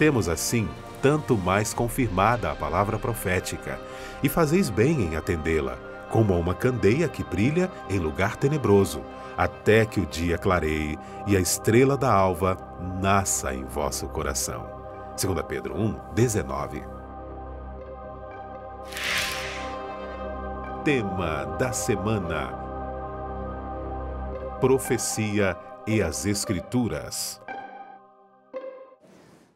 temos assim tanto mais confirmada a palavra profética, e fazeis bem em atendê-la, como a uma candeia que brilha em lugar tenebroso, até que o dia clareie e a estrela da alva nasça em vosso coração. 2 Pedro 1:19. Tema da semana: Profecia e as Escrituras.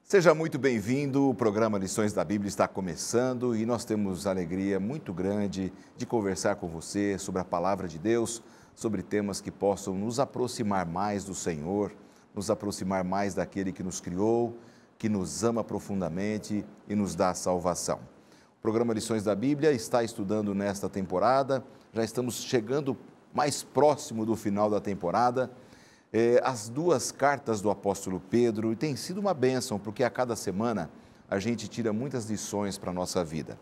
Seja muito bem-vindo, o programa Lições da Bíblia está começando e nós temos alegria muito grande de conversar com você sobre a Palavra de Deus, sobre temas que possam nos aproximar mais do Senhor, nos aproximar mais daquele que nos criou, que nos ama profundamente e nos dá a salvação. O programa Lições da Bíblia está estudando nesta temporada, já estamos chegando mais próximo do final da temporada, as duas cartas do apóstolo Pedro, e tem sido uma bênção, porque a cada semana a gente tira muitas lições para a nossa vida.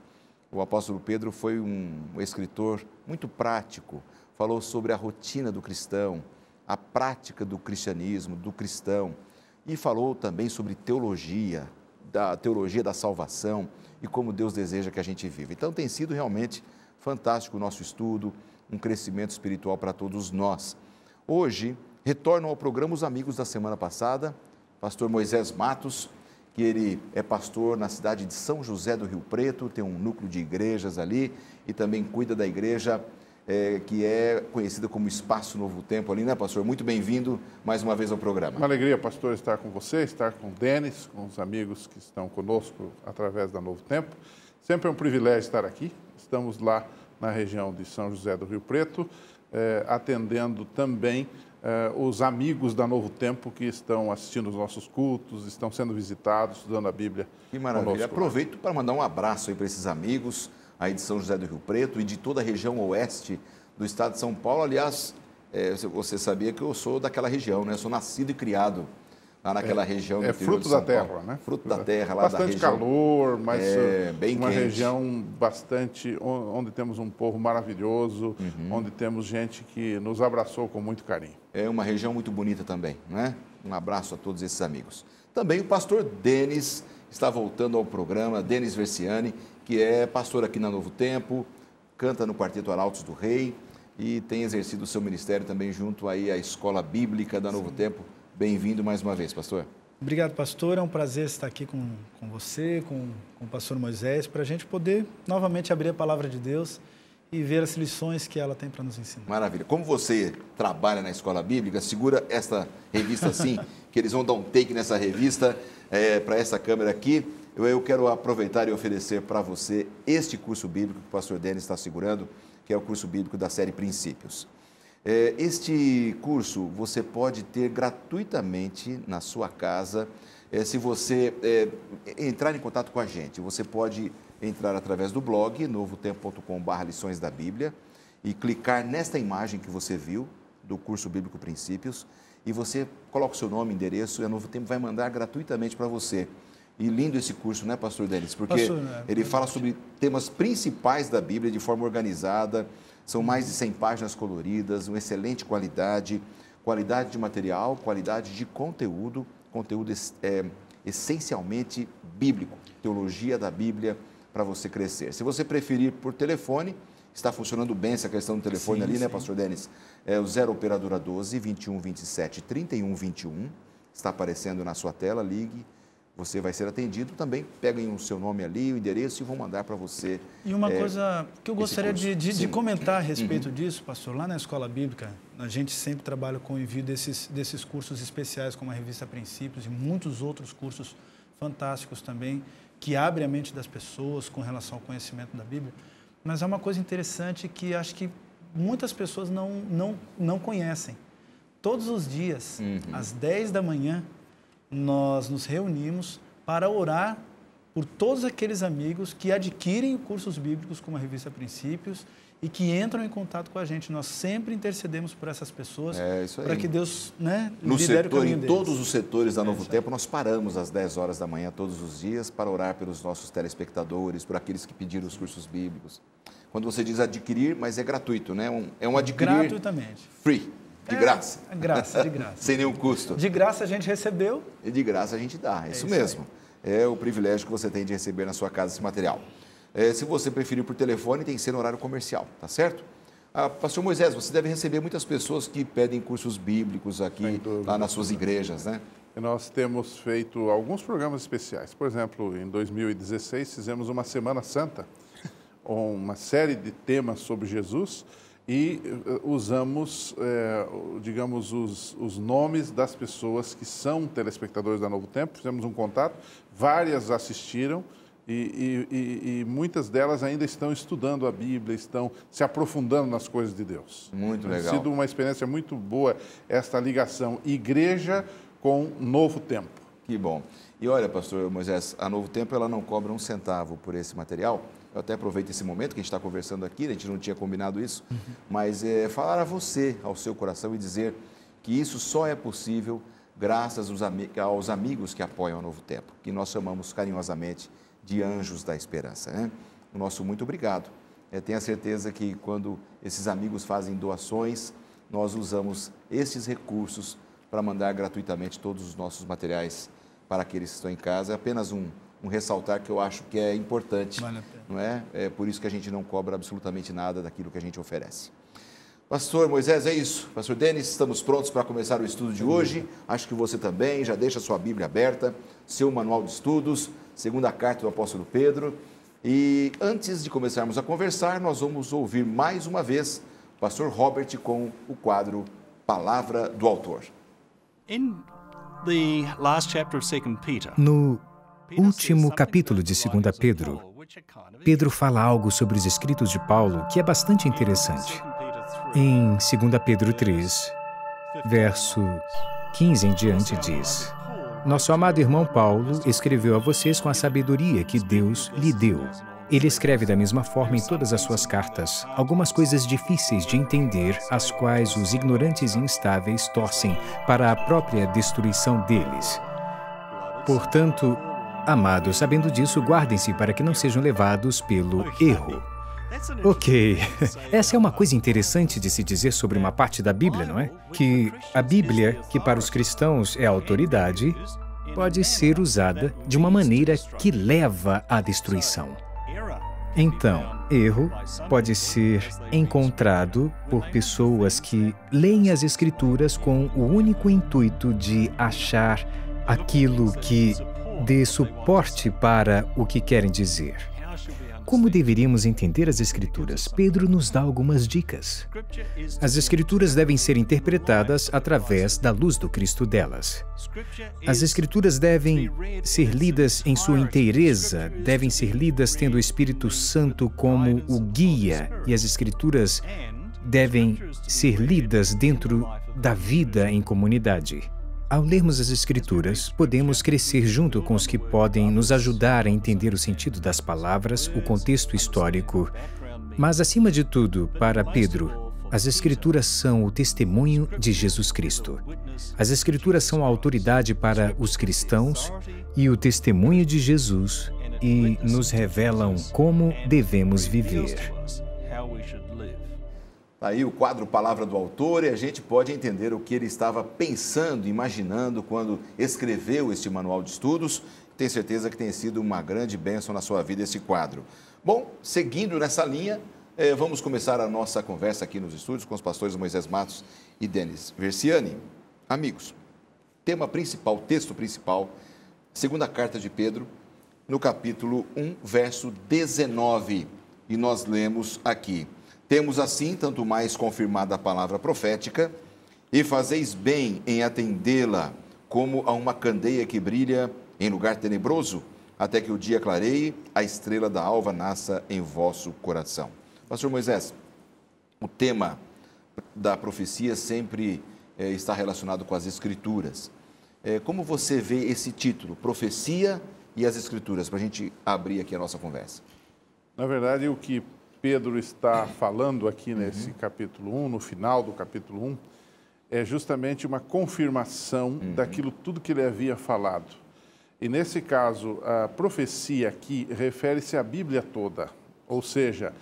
O apóstolo Pedro foi um escritor muito prático, falou sobre a rotina do cristão, a prática do cristianismo, do cristão, e falou também sobre teologia da salvação e como Deus deseja que a gente viva. Então tem sido realmente fantástico o nosso estudo, um crescimento espiritual para todos nós. Hoje, retornam ao programa os amigos da semana passada, pastor Moisés Matos, que ele é pastor na cidade de São José do Rio Preto, tem um núcleo de igrejas ali e também cuida da igreja que é conhecida como Espaço Novo Tempo ali, né, pastor? Muito bem-vindo mais uma vez ao programa. Uma alegria, pastor, estar com você, estar com o Denis, com os amigos que estão conosco através da Novo Tempo. Sempre é um privilégio estar aqui. Estamos lá na região de São José do Rio Preto, atendendo também os amigos da Novo Tempo que estão assistindo os nossos cultos, estão sendo visitados, estudando a Bíblia. Que maravilha. Aproveito para mandar um abraço aí para esses amigos aí de São José do Rio Preto e de toda a região oeste do estado de São Paulo. Aliás, você sabia que eu sou daquela região, né? Eu sou nascido e criado lá naquela região do interior de São Paulo. Fruto da terra, né? Fruto da terra, lá da região. Bastante calor, mas bem uma quente. região bastante, onde temos um povo maravilhoso, onde temos gente que nos abraçou com muito carinho. É uma região muito bonita também, né? Um abraço a todos esses amigos. Também o pastor Denis está voltando ao programa, Denis Versiani, que é pastor aqui na Novo Tempo, canta no Quarteto Arautos do Rei e tem exercido o seu ministério também junto aí à Escola Bíblica da Novo Tempo. Bem-vindo mais uma vez, pastor. Obrigado, pastor. É um prazer estar aqui com você, com o pastor Moisés, para a gente poder novamente abrir a palavra de Deus e ver as lições que ela tem para nos ensinar. Maravilha. Como você trabalha na Escola Bíblica, segura esta revista assim, que eles vão dar um take nessa revista para essa câmera aqui. Eu quero aproveitar e oferecer para você este curso bíblico que o pastor Denis está segurando, que é o curso bíblico da série Princípios. Este curso você pode ter gratuitamente na sua casa, se você entrar em contato com a gente. Você pode entrar através do blog novotempo.com/lições da Bíblia e clicar nesta imagem que você viu do curso bíblico Princípios e você coloca o seu nome, endereço e a Novo Tempo vai mandar gratuitamente para você. E lindo esse curso, né, pastor Denis? Porque ele fala sobre temas principais da Bíblia de forma organizada. São mais de 100 páginas coloridas, uma excelente qualidade de material, qualidade de conteúdo essencialmente bíblico, teologia da Bíblia para você crescer. Se você preferir por telefone, está funcionando bem essa questão do telefone ali, né, pastor Denis? É o 0 operadora 12 21 27 31 21, está aparecendo na sua tela, ligue. Você vai ser atendido, também peguem o seu nome ali, o endereço e vão mandar para você. E uma coisa que eu gostaria de comentar a respeito disso, pastor, lá na Escola Bíblica, a gente sempre trabalha com o envio desses cursos especiais, como a revista Princípios e muitos outros cursos fantásticos também, que abrem a mente das pessoas com relação ao conhecimento da Bíblia. Mas é uma coisa interessante que acho que muitas pessoas não conhecem. Todos os dias, às 10 da manhã, nós nos reunimos para orar por todos aqueles amigos que adquirem cursos bíblicos como a revista Princípios e que entram em contato com a gente. Nós sempre intercedemos por essas pessoas para que Deus, lidere o caminho deles. Em todos os setores da Novo Tempo, nós paramos às 10 horas da manhã todos os dias para orar pelos nossos telespectadores, por aqueles que pediram os cursos bíblicos. Quando você diz adquirir, mas é gratuito, né? É um adquirir gratuitamente. Free. De graça. De graça. Sem nenhum custo. De graça a gente recebeu. E de graça a gente dá, isso mesmo. é o privilégio que você tem de receber na sua casa esse material. Se você preferir por telefone, tem que ser no horário comercial, tá certo? Pastor Moisés, você deve receber muitas pessoas que pedem cursos bíblicos aqui, lá nas suas igrejas, né? E nós temos feito alguns programas especiais. Por exemplo, em 2016, fizemos uma Semana Santa, uma série de temas sobre Jesus, e usamos, digamos, os nomes das pessoas que são telespectadores da Novo Tempo. Fizemos um contato, várias assistiram e muitas delas ainda estão estudando a Bíblia, estão se aprofundando nas coisas de Deus. Muito legal. Tem sido uma experiência muito boa esta ligação igreja com Novo Tempo. Que bom. E olha, pastor Moisés, a Novo Tempo ela não cobra um centavo por esse material. Eu até aproveito esse momento que a gente está conversando aqui, a gente não tinha combinado isso, mas falar a você, ao seu coração, e dizer que isso só é possível graças aos amigos que apoiam a Novo Tempo, que nós chamamos carinhosamente de anjos da esperança, né? O nosso muito obrigado. Tenha certeza que quando esses amigos fazem doações, nós usamos esses recursos para mandar gratuitamente todos os nossos materiais para aqueles que estão em casa. É apenas um ressaltar que eu acho que é importante, vale a pena. não é? É por isso que a gente não cobra absolutamente nada daquilo que a gente oferece. Pastor Moisés, é isso. Pastor Denis, estamos prontos para começar o estudo de hoje. Acho que você também, já deixa a sua Bíblia aberta, seu manual de estudos, segunda carta do apóstolo Pedro. E antes de começarmos a conversar, nós vamos ouvir mais uma vez o pastor Robert com o quadro Palavra do Autor. No último capítulo de 2 Pedro, Pedro fala algo sobre os escritos de Paulo que é bastante interessante. Em 2 Pedro 3, verso 15 em diante diz: Nosso amado irmão Paulo escreveu a vocês com a sabedoria que Deus lhe deu. Ele escreve da mesma forma em todas as suas cartas algumas coisas difíceis de entender, as quais os ignorantes e instáveis torcem para a própria destruição deles. Portanto, amados, sabendo disso, guardem-se para que não sejam levados pelo erro. Ok, essa é uma coisa interessante de se dizer sobre uma parte da Bíblia, não é? Que a Bíblia, que para os cristãos é a autoridade, pode ser usada de uma maneira que leva à destruição. Então, erro pode ser encontrado por pessoas que leem as Escrituras com o único intuito de achar aquilo que dê suporte para o que querem dizer. Como deveríamos entender as Escrituras? Pedro nos dá algumas dicas. As Escrituras devem ser interpretadas através da luz do Cristo delas. As Escrituras devem ser lidas em sua inteireza, devem ser lidas tendo o Espírito Santo como o guia, e as Escrituras devem ser lidas dentro da vida em comunidade. Ao lermos as Escrituras, podemos crescer junto com os que podem nos ajudar a entender o sentido das palavras, o contexto histórico. Mas, acima de tudo, para Pedro, as Escrituras são o testemunho de Jesus Cristo. As Escrituras são a autoridade para os cristãos e o testemunho de Jesus e nos revelam como devemos viver. Aí o quadro Palavra do Autor, e a gente pode entender o que ele estava pensando, imaginando quando escreveu este manual de estudos. Tenho certeza que tem sido uma grande bênção na sua vida esse quadro. Bom, seguindo nessa linha, vamos começar a nossa conversa aqui nos estúdios com os pastores Moisés Matos e Denis Versiani. Amigos, tema principal, texto principal, segunda carta de Pedro, no capítulo 1, verso 19, e nós lemos aqui: Temos assim tanto mais confirmada a palavra profética, e fazeis bem em atendê-la, como a uma candeia que brilha em lugar tenebroso, até que o dia clareie, a estrela da alva nasça em vosso coração. Pastor Moisés, o tema da profecia sempre está relacionado com as Escrituras. Como você vê esse título, Profecia e as Escrituras, para a gente abrir aqui a nossa conversa? Na verdade, o que Pedro está falando aqui nesse capítulo 1, no final do capítulo 1, é justamente uma confirmação daquilo tudo que ele havia falado. E nesse caso, a profecia aqui refere-se à Bíblia toda, ou seja,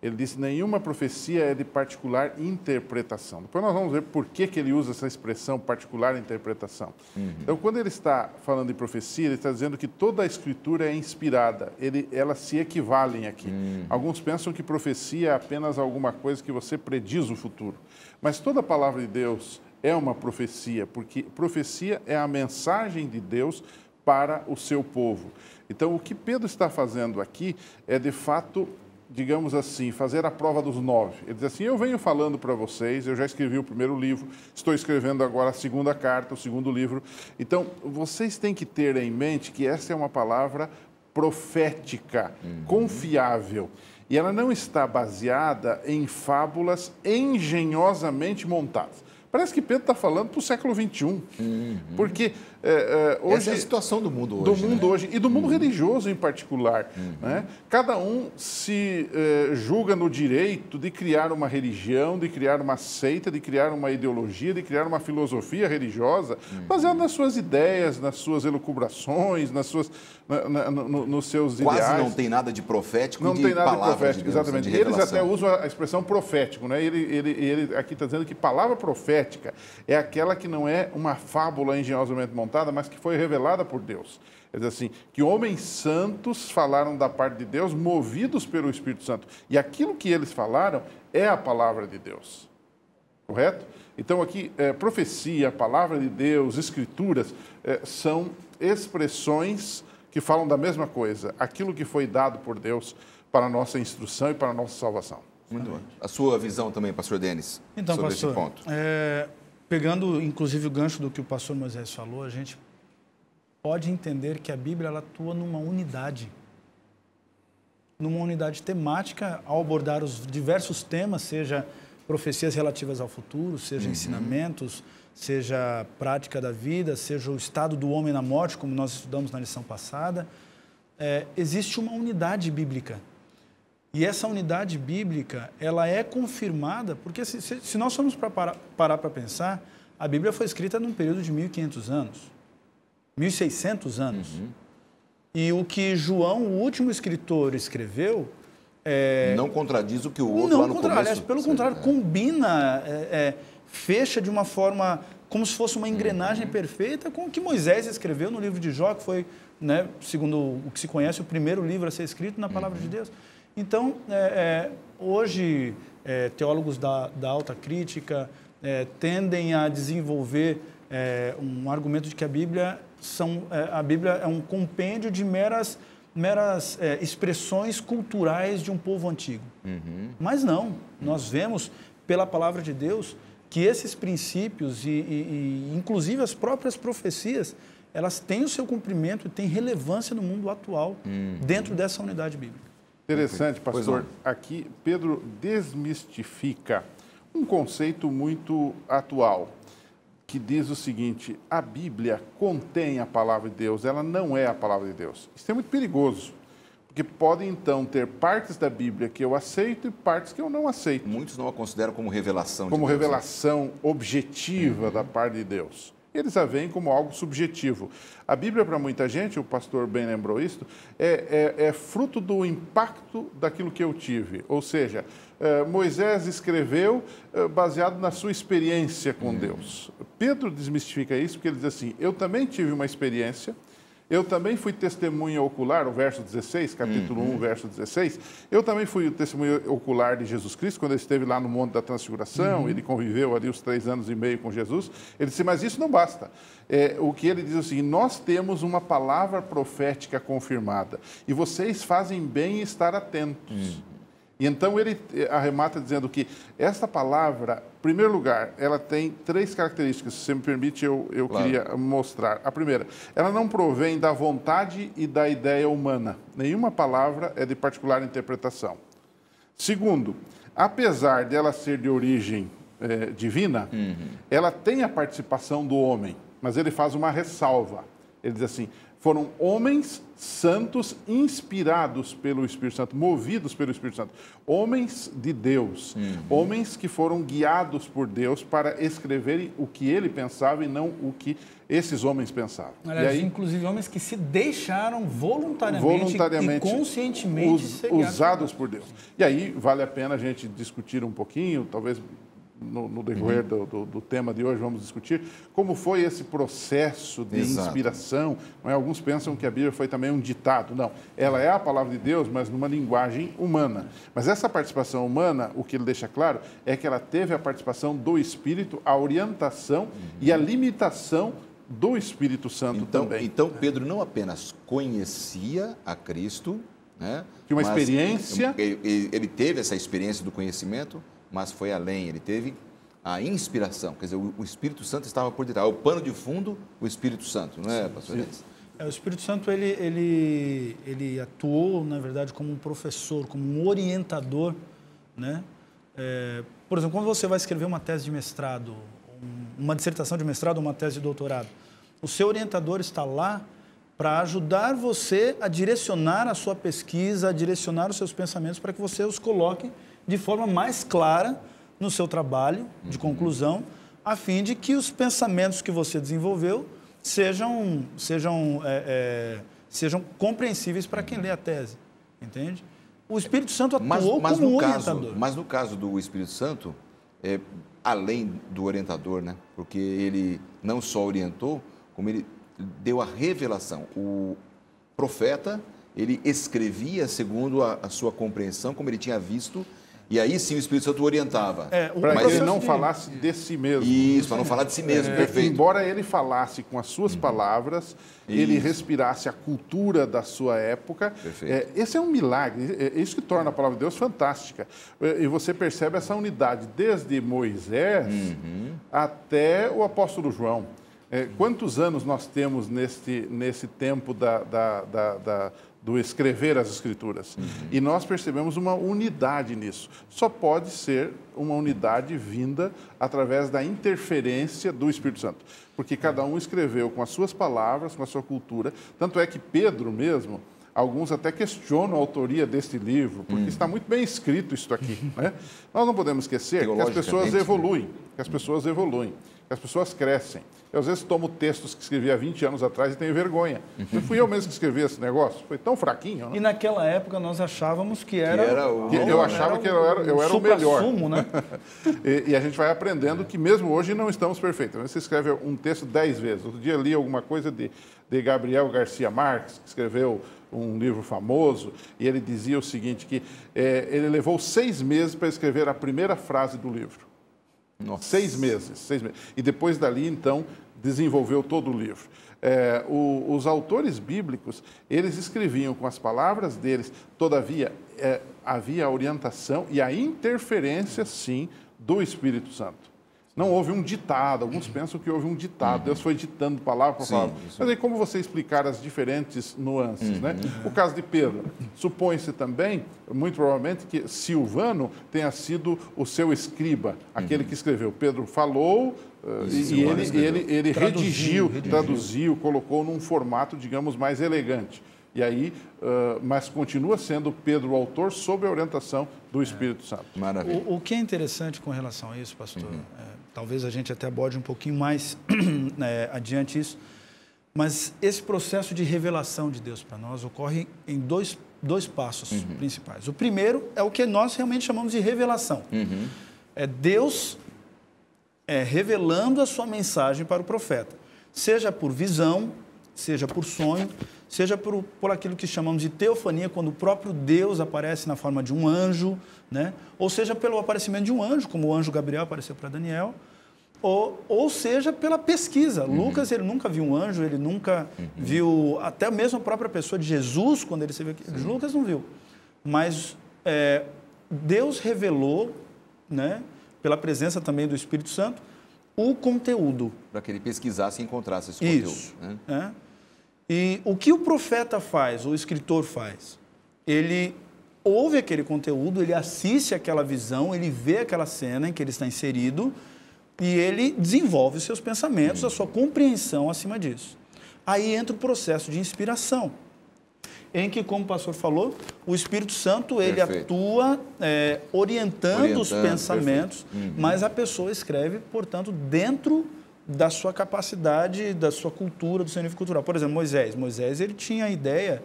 Ele disse, nenhuma profecia é de particular interpretação. Depois nós vamos ver por que ele usa essa expressão particular interpretação. Então, quando ele está falando de profecia, ele está dizendo que toda a Escritura é inspirada. Elas se equivalem aqui. Alguns pensam que profecia é apenas alguma coisa que você prediz o futuro. Mas toda a palavra de Deus é uma profecia, porque profecia é a mensagem de Deus para o seu povo. Então, o que Pedro está fazendo aqui é, de fato, digamos assim, fazer a prova dos 9. Ele diz assim, eu venho falando para vocês, eu já escrevi o primeiro livro, estou escrevendo agora a segunda carta, o segundo livro. Então, vocês têm que ter em mente que essa é uma palavra profética, confiável. E ela não está baseada em fábulas engenhosamente montadas. Parece que Pedro está falando para o século XXI, porque hoje... Essa é a situação do mundo hoje. Do mundo hoje, e do mundo religioso em particular. Né? Cada um se julga no direito de criar uma religião, de criar uma seita, de criar uma ideologia, de criar uma filosofia religiosa, baseada nas suas ideias, nas suas elucubrações, nos seus ideais. Quase não tem nada de profético, não de tem nada de palavra profético, de Deus, exatamente. de Eles revelação. até usam a expressão profético, né? Ele aqui está dizendo que palavra profética é aquela que não é uma fábula engenhosamente montada, mas que foi revelada por Deus. É dizer assim, que homens santos falaram da parte de Deus, movidos pelo Espírito Santo. E aquilo que eles falaram é a palavra de Deus. Correto? Então aqui, profecia, palavra de Deus, escrituras, são expressões que falam da mesma coisa. Aquilo que foi dado por Deus para a nossa instrução e para a nossa salvação. Muito bom. A sua visão também, pastor Denis, então, sobre pastor, É, esse ponto. Pegando, inclusive, o gancho do que o pastor Moisés falou, a gente pode entender que a Bíblia ela atua numa unidade temática ao abordar os diversos temas, seja profecias relativas ao futuro, seja ensinamentos, seja prática da vida, seja o estado do homem na morte, como nós estudamos na lição passada. Existe uma unidade bíblica. E essa unidade bíblica, ela é confirmada, porque se nós formos parar para pensar, a Bíblia foi escrita num período de 1.500 anos, 1.600 anos. E o que João, o último escritor, escreveu... não contradiz o que o outro lá no começo... Aliás, pelo contrário, combina, fecha de uma forma, como se fosse uma engrenagem perfeita com o que Moisés escreveu no livro de Jó, que foi, né, segundo o que se conhece, o primeiro livro a ser escrito na Palavra de Deus. Então, hoje, teólogos da alta crítica tendem a desenvolver um argumento de que a Bíblia é um compêndio de meras expressões culturais de um povo antigo. Mas não, nós vemos pela Palavra de Deus que esses princípios e inclusive as próprias profecias, elas têm o seu cumprimento e têm relevância no mundo atual dentro dessa unidade bíblica. Interessante, pastor. Aqui, Pedro desmistifica um conceito muito atual, que diz o seguinte: a Bíblia contém a palavra de Deus, ela não é a palavra de Deus. Isso é muito perigoso, porque pode, então, ter partes da Bíblia que eu aceito e partes que eu não aceito. Muitos não a consideram como revelação de como Deus, revelação objetiva da parte de Deus. Eles a veem como algo subjetivo. A Bíblia, para muita gente, o pastor bem lembrou isso, é fruto do impacto daquilo que eu tive. Ou seja, Moisés escreveu baseado na sua experiência com Deus. Pedro desmistifica isso porque ele diz assim: eu também tive uma experiência, eu também fui testemunha ocular, o verso 16, capítulo 1, verso 16, eu também fui testemunha ocular de Jesus Cristo, quando ele esteve lá no Monte da Transfiguração, ele conviveu ali os 3 anos e meio com Jesus. Ele disse, mas isso não basta. O que ele diz é o seguinte: nós temos uma palavra profética confirmada, e vocês fazem bem em estar atentos. E então ele arremata dizendo que esta palavra, em primeiro lugar, ela tem 3 características, se você me permite, eu claro, queria mostrar. A primeira, ela não provém da vontade e da ideia humana. Nenhuma palavra é de particular interpretação. Segundo, apesar dela ser de origem divina, ela tem a participação do homem, mas ele faz uma ressalva. Ele diz assim: Foram homens santos inspirados pelo Espírito Santo, movidos pelo Espírito Santo. Homens de Deus, homens que foram guiados por Deus para escreverem o que ele pensava e não o que esses homens pensavam. Aliás, e aí, inclusive homens que se deixaram voluntariamente e conscientemente usados por Deus. E aí vale a pena a gente discutir um pouquinho, talvez no decorrer do tema de hoje vamos discutir como foi esse processo de inspiração. Não é? Alguns pensam que a Bíblia foi também um ditado. Não, ela é a palavra de Deus, mas numa linguagem humana. Mas essa participação humana, o que ele deixa claro, é que ela teve a participação do Espírito, a orientação e a limitação do Espírito Santo também. Então Pedro não apenas conhecia a Cristo, né? Tinha uma experiência. Ele teve essa experiência do conhecimento, mas foi além, ele teve a inspiração, quer dizer, o Espírito Santo estava por detrás, o pano de fundo, o Espírito Santo, não é, pastor Denis? O Espírito Santo, ele atuou, na verdade, como um professor, como um orientador, né? Por exemplo, quando você vai escrever uma tese de mestrado, uma dissertação de mestrado ou uma tese de doutorado, o seu orientador está lá para ajudar você a direcionar a sua pesquisa, a direcionar os seus pensamentos para que você os coloque de forma mais clara no seu trabalho de conclusão, a fim de que os pensamentos que você desenvolveu sejam compreensíveis para quem lê a tese, entende? O Espírito Santo atuou como um orientador. Mas no caso do Espírito Santo, além do orientador, né? Porque ele não só orientou, como ele deu a revelação. O profeta, ele escrevia segundo a sua compreensão, como ele tinha visto. E aí sim o Espírito Santo orientava. Para que ele não falasse de si mesmo. Isso, para não falar de si mesmo, perfeito. Embora ele falasse com as suas palavras, ele respirasse a cultura da sua época. Esse é um milagre, é isso que torna a palavra de Deus fantástica. E você percebe essa unidade desde Moisés até o apóstolo João. Quantos anos nós temos nesse tempo do escrever as Escrituras? E nós percebemos uma unidade nisso. Só pode ser uma unidade vinda através da interferência do Espírito Santo. Porque cada um escreveu com as suas palavras, com a sua cultura. Tanto é que Pedro mesmo, alguns até questionam a autoria deste livro, porque está muito bem escrito isso aqui, né? Nós não podemos esquecer que as pessoas evoluem, que as pessoas crescem. Eu, às vezes, tomo textos que escrevi há 20 anos atrás e tenho vergonha. Não fui eu mesmo que escrevi esse negócio, foi tão fraquinho. Né? E naquela época nós achávamos que era... Eu achava que eu era o melhor. Né? E a gente vai aprendendo que mesmo hoje não estamos perfeitos. Você escreve um texto 10 vezes. Outro dia li alguma coisa de Gabriel Garcia Marques, que escreveu um livro famoso, e ele dizia o seguinte, que ele levou 6 meses para escrever a primeira frase do livro. Nossa. 6 meses. E depois dali, então, desenvolveu todo o livro. Os autores bíblicos, eles escreviam com as palavras deles, todavia, havia a orientação e a interferência, sim, do Espírito Santo. Não houve um ditado, alguns pensam que houve um ditado, Deus foi ditando palavra por palavra. Mas aí como você explicar as diferentes nuances, né? O caso de Pedro, supõe-se também, muito provavelmente, que Silvano tenha sido o seu escriba, aquele que escreveu. Pedro falou e ele traduziu, colocou num formato, digamos, mais elegante. E aí, mas continua sendo Pedro o autor sob a orientação do Espírito Santo. Maravilha. O que é interessante com relação a isso, pastor, talvez a gente até aborde um pouquinho mais adiante isso, mas esse processo de revelação de Deus para nós ocorre em dois passos principais. O primeiro é o que nós realmente chamamos de revelação. É Deus revelando a sua mensagem para o profeta, seja por visão, seja por sonho, seja por aquilo que chamamos de teofania, quando o próprio Deus aparece na forma de um anjo, né? Ou seja, pelo aparecimento de um anjo, como o anjo Gabriel apareceu para Daniel, ou seja, pela pesquisa. Lucas, ele nunca viu um anjo, ele nunca viu, até mesmo a própria pessoa de Jesus, quando ele se viu aqui. Lucas não viu. Mas Deus revelou, né, pela presença também do Espírito Santo, o conteúdo. Para que ele pesquisasse e encontrasse esse conteúdo. Isso. Né? E o que o profeta faz, o escritor faz? Ele ouve aquele conteúdo, ele assiste aquela visão, ele vê aquela cena em que ele está inserido e ele desenvolve os seus pensamentos, a sua compreensão acima disso. Aí entra o processo de inspiração, em que, como o pastor falou, o Espírito Santo, ele atua orientando os pensamentos, mas a pessoa escreve, portanto, dentro da sua capacidade, da sua cultura, do seu nível cultural. Por exemplo, Moisés, ele tinha a ideia,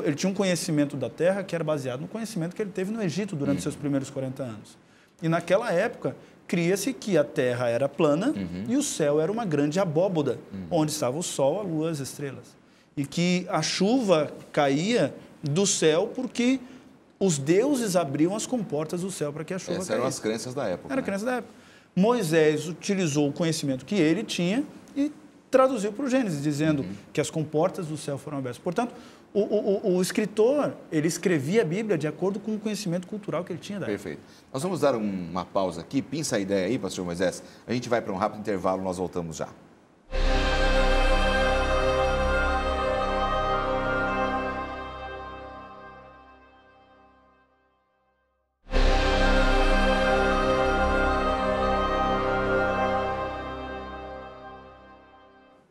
ele tinha um conhecimento da terra que era baseado no conhecimento que ele teve no Egito durante seus primeiros 40 anos. E naquela época, cria-se que a terra era plana e o céu era uma grande abóboda, onde estava o sol, a lua, as estrelas. E que a chuva caía do céu porque os deuses abriam as comportas do céu para que a chuva caísse. Essas eram as crenças da época. Era a crença da época. Moisés utilizou o conhecimento que ele tinha e traduziu para o Gênesis, dizendo que as comportas do céu foram abertas. Portanto, o escritor, ele escrevia a Bíblia de acordo com o conhecimento cultural que ele tinha da época. Perfeito. Nós vamos dar uma pausa aqui, pinça a ideia aí, pastor Moisés. A gente vai para um rápido intervalo, nós voltamos já.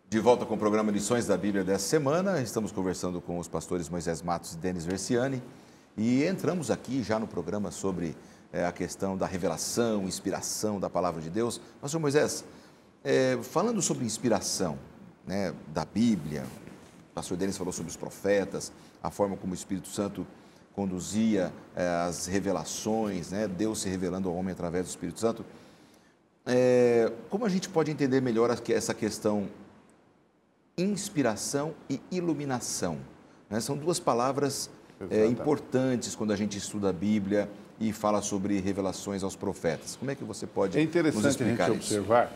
De volta com o programa Lições da Bíblia dessa semana, estamos conversando com os pastores Moisés Matos e Denis Versiani e entramos aqui já no programa sobre a questão da revelação, inspiração da Palavra de Deus. Pastor Moisés, falando sobre inspiração, né, da Bíblia, o pastor Denis falou sobre os profetas, a forma como o Espírito Santo conduzia as revelações, né, Deus se revelando ao homem através do Espírito Santo. Como a gente pode entender melhor essa questão inspiração e iluminação, né? São duas palavras importantes quando a gente estuda a Bíblia e fala sobre revelações aos profetas. Como é que você pode nos explicar isso? É interessante a gente observar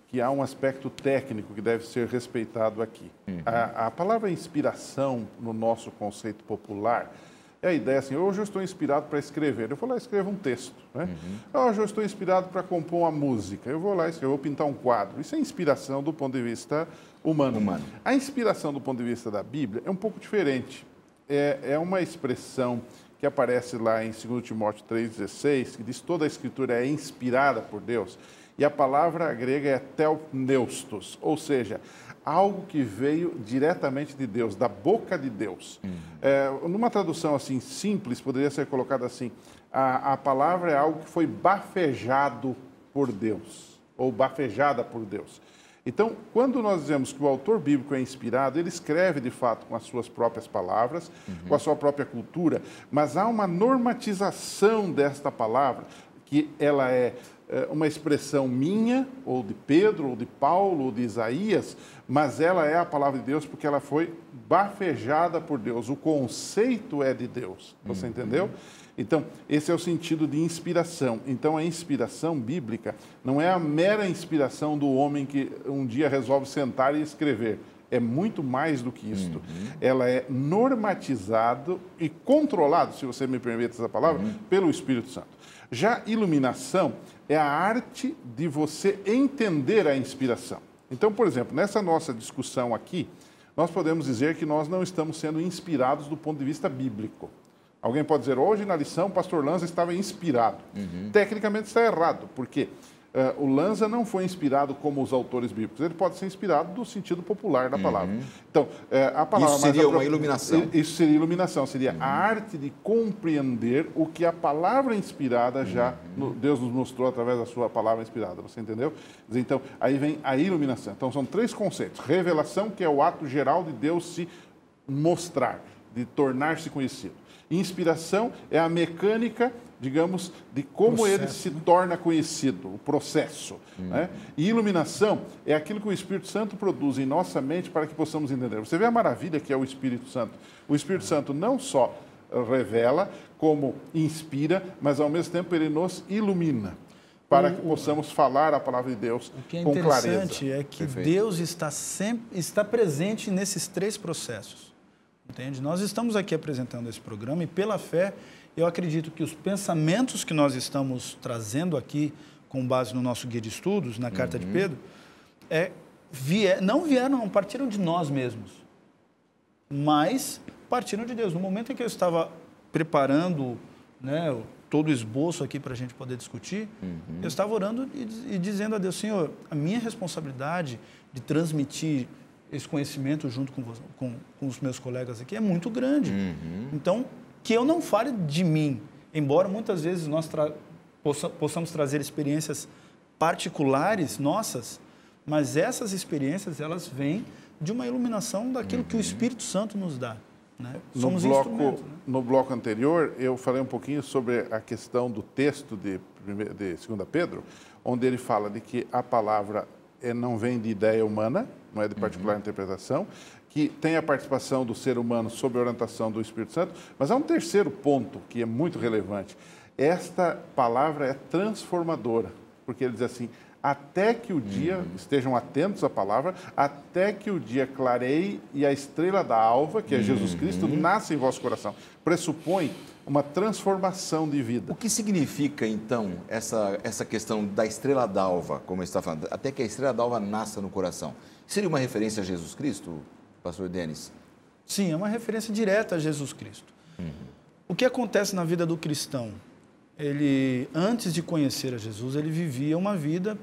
que há um aspecto técnico que deve ser respeitado aqui. A palavra inspiração, no nosso conceito popular, é a ideia assim, hoje eu estou inspirado para escrever, eu vou lá e escrevo um texto. Né? Hoje eu estou inspirado para compor uma música, eu vou lá e escrevo, eu vou pintar um quadro. Isso é inspiração do ponto de vista humano. A inspiração do ponto de vista da Bíblia é um pouco diferente. É uma expressão que aparece lá em 2 Timóteo 3,16, que diz toda a Escritura é inspirada por Deus, e a palavra grega é theopneustos, ou seja, algo que veio diretamente de Deus, da boca de Deus. Numa tradução assim simples, poderia ser colocado assim, a palavra é algo que foi bafejado por Deus, ou bafejada por Deus. Então, quando nós dizemos que o autor bíblico é inspirado, ele escreve, de fato, com as suas próprias palavras, com a sua própria cultura, mas há uma normatização desta palavra, que ela é uma expressão minha, ou de Pedro, ou de Paulo, ou de Isaías, mas ela é a palavra de Deus porque ela foi bafejada por Deus. O conceito é de Deus. Você entendeu? Então, esse é o sentido de inspiração. Então, a inspiração bíblica não é a mera inspiração do homem que um dia resolve sentar e escrever. É muito mais do que isto. Ela é normatizada e controlada, se você me permite essa palavra, pelo Espírito Santo. Já iluminação é a arte de você entender a inspiração. Então, por exemplo, nessa nossa discussão aqui, nós podemos dizer que nós não estamos sendo inspirados do ponto de vista bíblico. Alguém pode dizer, hoje na lição o pastor Lanza estava inspirado. Tecnicamente está errado, porque o Lanza não foi inspirado como os autores bíblicos, ele pode ser inspirado do sentido popular da palavra. Então, a palavra... Isso seria uma iluminação. Isso seria iluminação, seria a arte de compreender o que a palavra inspirada já, Deus nos mostrou através da sua palavra inspirada, você entendeu? Então, aí vem a iluminação. Então, são três conceitos. Revelação, que é o ato geral de Deus se mostrar, de tornar-se conhecido. Inspiração é a mecânica, digamos, de como ele se torna conhecido, o processo. Né? E iluminação é aquilo que o Espírito Santo produz em nossa mente para que possamos entender. Você vê a maravilha que é o Espírito Santo. O Espírito Santo não só revela, como inspira, mas ao mesmo tempo ele nos ilumina para que possamos falar a palavra de Deus com clareza. O que é interessante é que Deus está presente nesses três processos. Entende? Nós estamos aqui apresentando esse programa e, pela fé, eu acredito que os pensamentos que nós estamos trazendo aqui, com base no nosso guia de estudos, na Carta de Pedro, não partiram de nós mesmos, mas partiram de Deus. No momento em que eu estava preparando, né, todo o esboço aqui para a gente poder discutir, eu estava orando e dizendo a Deus, Senhor, a minha responsabilidade de transmitir esse conhecimento junto com os meus colegas aqui é muito grande. Então, que eu não fale de mim, embora muitas vezes nós possamos trazer experiências particulares nossas, mas essas experiências, elas vêm de uma iluminação daquilo que o Espírito Santo nos dá. Né? Somos instrumentos. Né? No bloco anterior, eu falei um pouquinho sobre a questão do texto de 2 Pedro, onde ele fala de que a palavra não vem de ideia humana, não é de particular interpretação, que tem a participação do ser humano sob a orientação do Espírito Santo, mas há um terceiro ponto que é muito relevante. Esta palavra é transformadora, porque ele diz assim, até que o dia, estejam atentos à palavra, até que o dia clareie e a estrela da alva, que é Jesus Cristo, nasce em vosso coração. Pressupõe uma transformação de vida. O que significa, então, essa questão da estrela d'alva, como ele está falando, até que a estrela d'alva nasça no coração? Seria uma referência a Jesus Cristo, pastor Denis? Sim, é uma referência direta a Jesus Cristo. O que acontece na vida do cristão? Ele, antes de conhecer a Jesus, ele vivia uma vida,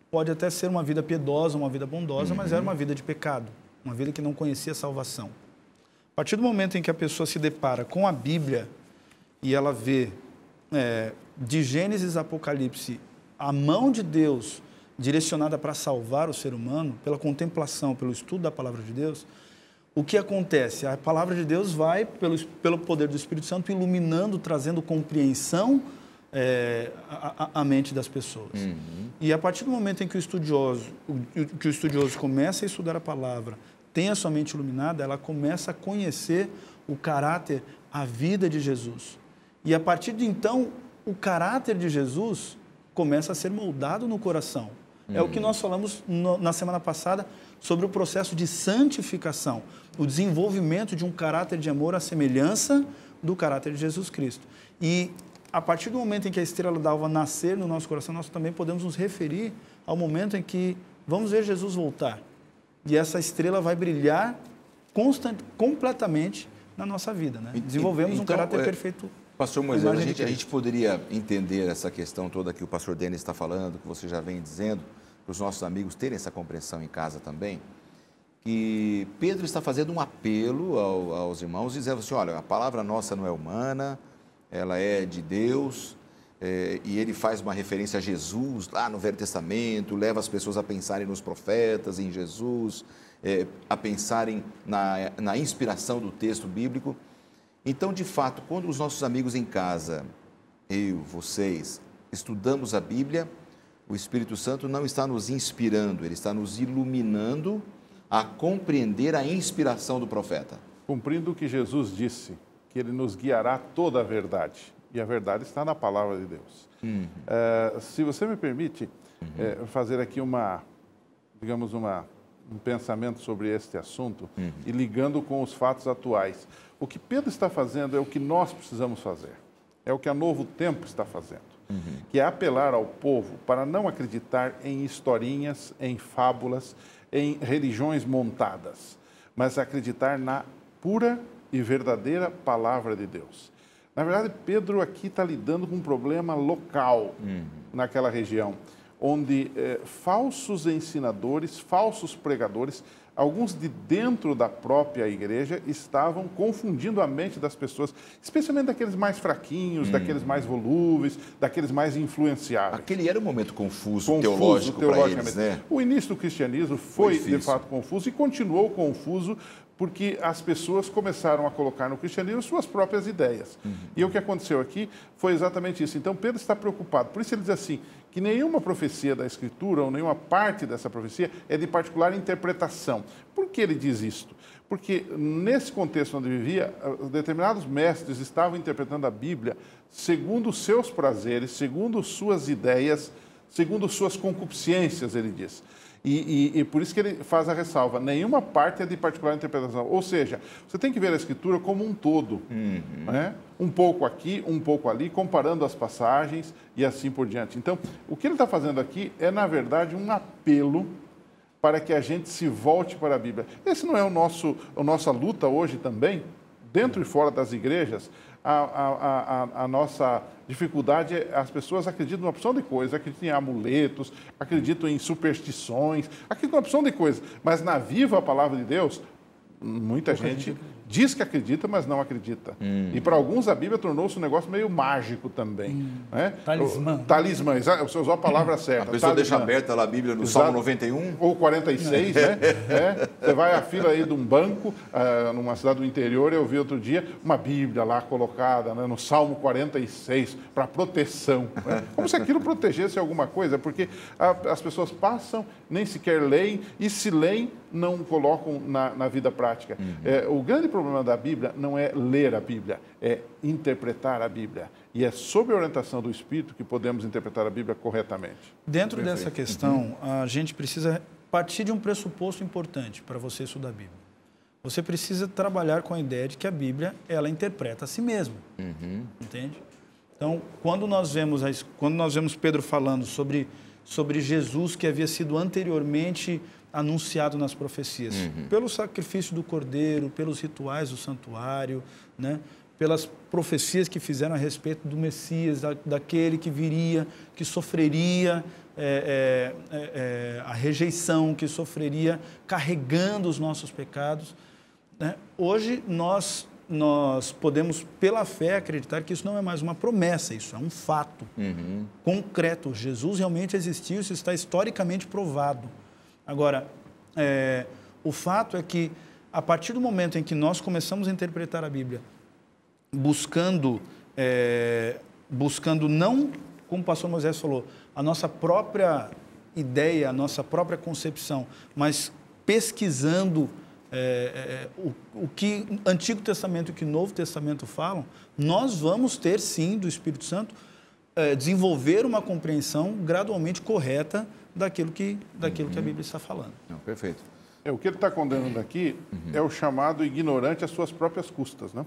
pode até ser uma vida piedosa, uma vida bondosa, mas era uma vida de pecado, uma vida que não conhecia salvação. A partir do momento em que a pessoa se depara com a Bíblia e ela vê, de Gênesis a Apocalipse, a mão de Deus direcionada para salvar o ser humano, pela contemplação, pelo estudo da palavra de Deus, o que acontece? A palavra de Deus vai, pelo poder do Espírito Santo, iluminando, trazendo compreensão à mente das pessoas. E a partir do momento em que o estudioso começa a estudar a palavra, tem a sua mente iluminada, ela começa a conhecer o caráter, a vida de Jesus. E a partir de então, o caráter de Jesus começa a ser moldado no coração. É o que nós falamos na semana passada sobre o processo de santificação, o desenvolvimento de um caráter de amor à semelhança do caráter de Jesus Cristo. E a partir do momento em que a estrela d'alva nascer no nosso coração, nós também podemos nos referir ao momento em que vamos ver Jesus voltar. E essa estrela vai brilhar completamente na nossa vida. Né? Desenvolvemos um caráter perfeito. Pastor Moisés, a gente poderia entender essa questão toda que o pastor Denis está falando, que você já vem dizendo, para os nossos amigos terem essa compreensão em casa também, que Pedro está fazendo um apelo aos irmãos, dizendo assim, olha, a palavra nossa não é humana, ela é de Deus, e ele faz uma referência a Jesus lá no Velho Testamento, leva as pessoas a pensarem nos profetas, em Jesus, a pensarem na inspiração do texto bíblico. Então, de fato, quando os nossos amigos em casa, eu, vocês, estudamos a Bíblia, o Espírito Santo não está nos inspirando, ele está nos iluminando a compreender a inspiração do profeta. Cumprindo o que Jesus disse, que ele nos guiará toda a verdade. E a verdade está na palavra de Deus. Se você me permite fazer aqui um pensamento sobre este assunto e ligando com os fatos atuais. O que Pedro está fazendo é o que nós precisamos fazer. É o que a Novo Tempo está fazendo. Que é apelar ao povo para não acreditar em historinhas, em fábulas, em religiões montadas, mas acreditar na pura e verdadeira palavra de Deus. Na verdade, Pedro aqui está lidando com um problema local naquela região, onde falsos ensinadores, falsos pregadores, alguns de dentro da própria igreja, estavam confundindo a mente das pessoas, especialmente daqueles mais fraquinhos, daqueles mais volúveis, daqueles mais influenciáveis. Aquele era um momento confuso teológico para eles, né? O início do cristianismo foi de fato confuso e continuou confuso porque as pessoas começaram a colocar no cristianismo suas próprias ideias. E o que aconteceu aqui foi exatamente isso. Então, Pedro está preocupado. Por isso ele diz assim, que nenhuma profecia da Escritura ou nenhuma parte dessa profecia é de particular interpretação. Por que ele diz isto? Porque nesse contexto onde vivia, determinados mestres estavam interpretando a Bíblia segundo os seus prazeres, segundo suas ideias, segundo suas concupiscências, ele diz. E por isso que ele faz a ressalva, nenhuma parte é de particular interpretação. Ou seja, você tem que ver a Escritura como um todo. Né? Um pouco aqui, um pouco ali, comparando as passagens e assim por diante. Então, o que ele está fazendo aqui é, na verdade, um apelo para que a gente se volte para a Bíblia. Esse não é a nossa luta hoje também? dentro e fora das igrejas, a nossa dificuldade é as pessoas acreditam em uma opção de coisas, acreditam em amuletos, acreditam em superstições, acreditam em uma opção de coisas. Mas na viva palavra de Deus, muita gente diz que acredita, mas não acredita. E para alguns a Bíblia tornou-se um negócio meio mágico também. Né? Talismã. Talismã, você usou a palavra certa. A pessoa deixa aberta lá a Bíblia no Salmo 91. Ou 46, né? Você vai à fila aí de um banco, numa cidade do interior, eu vi outro dia uma Bíblia lá colocada, né, no Salmo 46, para proteção. Né? Como se aquilo protegesse alguma coisa, porque as pessoas passam, nem sequer leem, e se leem, não colocam na vida prática. O grande problema da Bíblia não é ler a Bíblia, é interpretar a Bíblia. E é sob a orientação do Espírito que podemos interpretar a Bíblia corretamente. Dentro dessa questão, a gente precisa partir de um pressuposto importante para você estudar a Bíblia. Você precisa trabalhar com a ideia de que a Bíblia, ela interpreta a si mesma. Entende? Então, quando nós vemos Pedro falando sobre Jesus que havia sido anteriormente anunciado nas profecias, pelo sacrifício do Cordeiro, pelos rituais do santuário, né? Pelas profecias que fizeram a respeito do Messias, daquele que viria, que sofreria a rejeição, que sofreria carregando os nossos pecados. Né? Hoje nós podemos, pela fé, acreditar que isso não é mais uma promessa, isso é um fato concreto. Jesus realmente existiu, isso está historicamente provado. Agora, o fato é que, a partir do momento em que nós começamos a interpretar a Bíblia, buscando não, como o pastor Moisés falou, a nossa própria ideia, a nossa própria concepção, mas pesquisando o que o Antigo Testamento e o que o Novo Testamento falam, nós vamos ter, sim, do Espírito Santo, desenvolver uma compreensão gradualmente correta daquilo que a Bíblia está falando. Não, perfeito. O que ele está condenando aqui é o chamado ignorante às suas próprias custas. Né?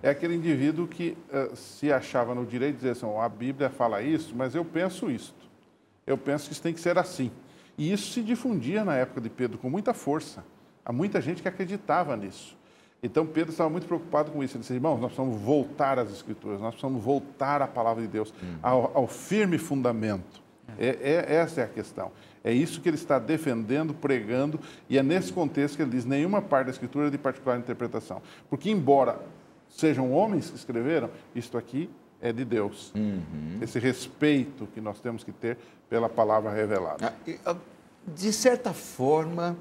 É aquele indivíduo que se achava no direito de dizer assim, a Bíblia fala isso, mas eu penso isto. Eu penso que isso tem que ser assim. E isso se difundia na época de Pedro com muita força. Há muita gente que acreditava nisso. Então Pedro estava muito preocupado com isso. Ele disse, irmãos, nós precisamos voltar às Escrituras, nós precisamos voltar à palavra de Deus, ao firme fundamento. Essa é a questão. É isso que ele está defendendo, pregando, e é nesse contexto que ele diz, nenhuma parte da Escritura é de particular interpretação. Porque, embora sejam homens que escreveram, isto aqui é de Deus. Esse respeito que nós temos que ter pela palavra revelada. De certa forma,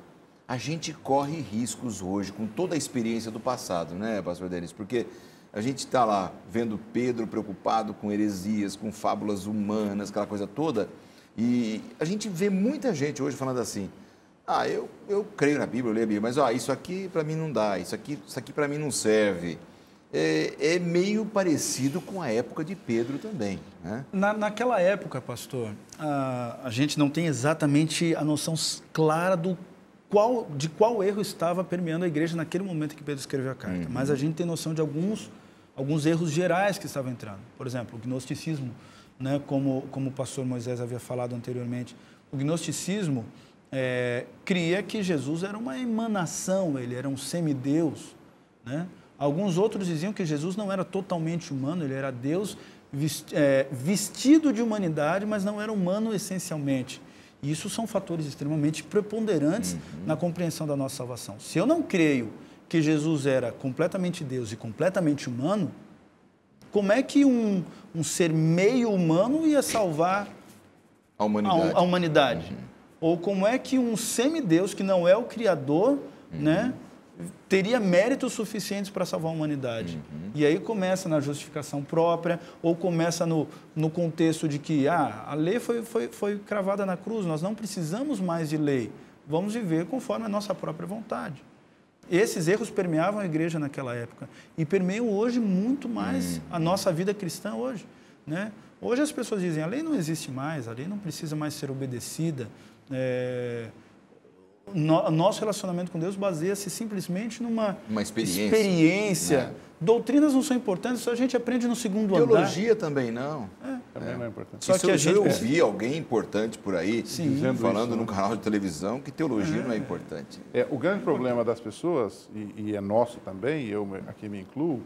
a gente corre riscos hoje, com toda a experiência do passado, né, pastor Denis? Porque a gente está lá vendo Pedro preocupado com heresias, com fábulas humanas, aquela coisa toda, e a gente vê muita gente hoje falando assim, eu creio na Bíblia, eu leio a Bíblia, mas isso aqui para mim não dá, isso aqui para mim não serve. É meio parecido com a época de Pedro também. Né? Naquela época, pastor, a gente não tem exatamente a noção clara de qual erro estava permeando a igreja naquele momento que Pedro escreveu a carta. Mas a gente tem noção de alguns erros gerais que estavam entrando. Por exemplo, o gnosticismo, né, como o pastor Moisés havia falado anteriormente. O gnosticismo cria que Jesus era uma emanação, ele era um semideus. Né? Alguns outros diziam que Jesus não era totalmente humano, ele era Deus vestido de humanidade, mas não era humano essencialmente. E isso são fatores extremamente preponderantes na compreensão da nossa salvação. Se eu não creio que Jesus era completamente Deus e completamente humano, como é que um ser meio humano ia salvar a humanidade? Ou como é que um semideus, que não é o Criador, né, teria méritos suficientes para salvar a humanidade? E aí começa na justificação própria, ou começa no contexto de que a lei foi cravada na cruz, nós não precisamos mais de lei, vamos viver conforme a nossa própria vontade. Esses erros permeavam a igreja naquela época e permeiam hoje muito mais a nossa vida cristã hoje. Né? Hoje as pessoas dizem, a lei não existe mais, a lei não precisa mais ser obedecida. Nosso relacionamento com Deus baseia-se simplesmente numa experiência Doutrinas não são importantes, isso a gente aprende no segundo andar. Teologia também não. Também não é importante. Só que eu ouvi alguém importante por aí falando isso, num canal de televisão que teologia não é importante. O grande problema das pessoas, e é nosso também, eu aqui me incluo,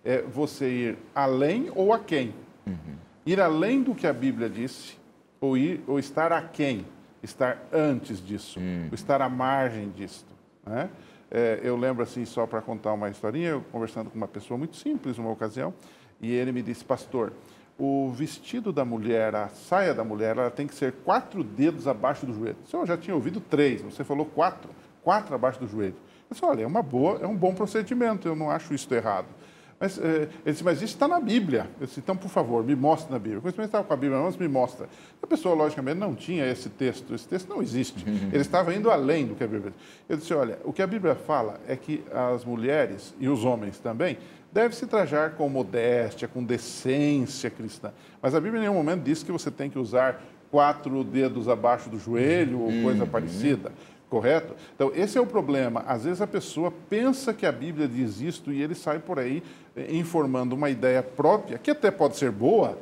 é você ir além ou aquém. Ir além do que a Bíblia disse ou estar aquém, estar antes disso, ou estar à margem disso. Né? Eu lembro, assim, só para contar uma historinha, eu conversando com uma pessoa muito simples numa ocasião, e ele me disse, pastor, o vestido da mulher, a saia da mulher, ela tem que ser 4 dedos abaixo do joelho. O senhor já tinha ouvido 3, você falou 4 abaixo do joelho. Eu disse, olha, é um bom procedimento, eu não acho isso errado. Mas, ele disse, mas isso está na Bíblia. Eu disse, então, por favor, me mostre na Bíblia. Quando você estava com a Bíblia, mas me mostra. A pessoa, logicamente, não tinha esse texto não existe. Ele estava indo além do que a Bíblia diz. Eu disse, olha, o que a Bíblia fala é que as mulheres, e os homens também, devem se trajar com modéstia, com decência cristã. Mas a Bíblia em nenhum momento diz que você tem que usar 4 dedos abaixo do joelho ou coisa parecida. Correto? Então, esse é o problema. Às vezes a pessoa pensa que a Bíblia diz isto e ele sai por aí informando uma ideia própria, que até pode ser boa,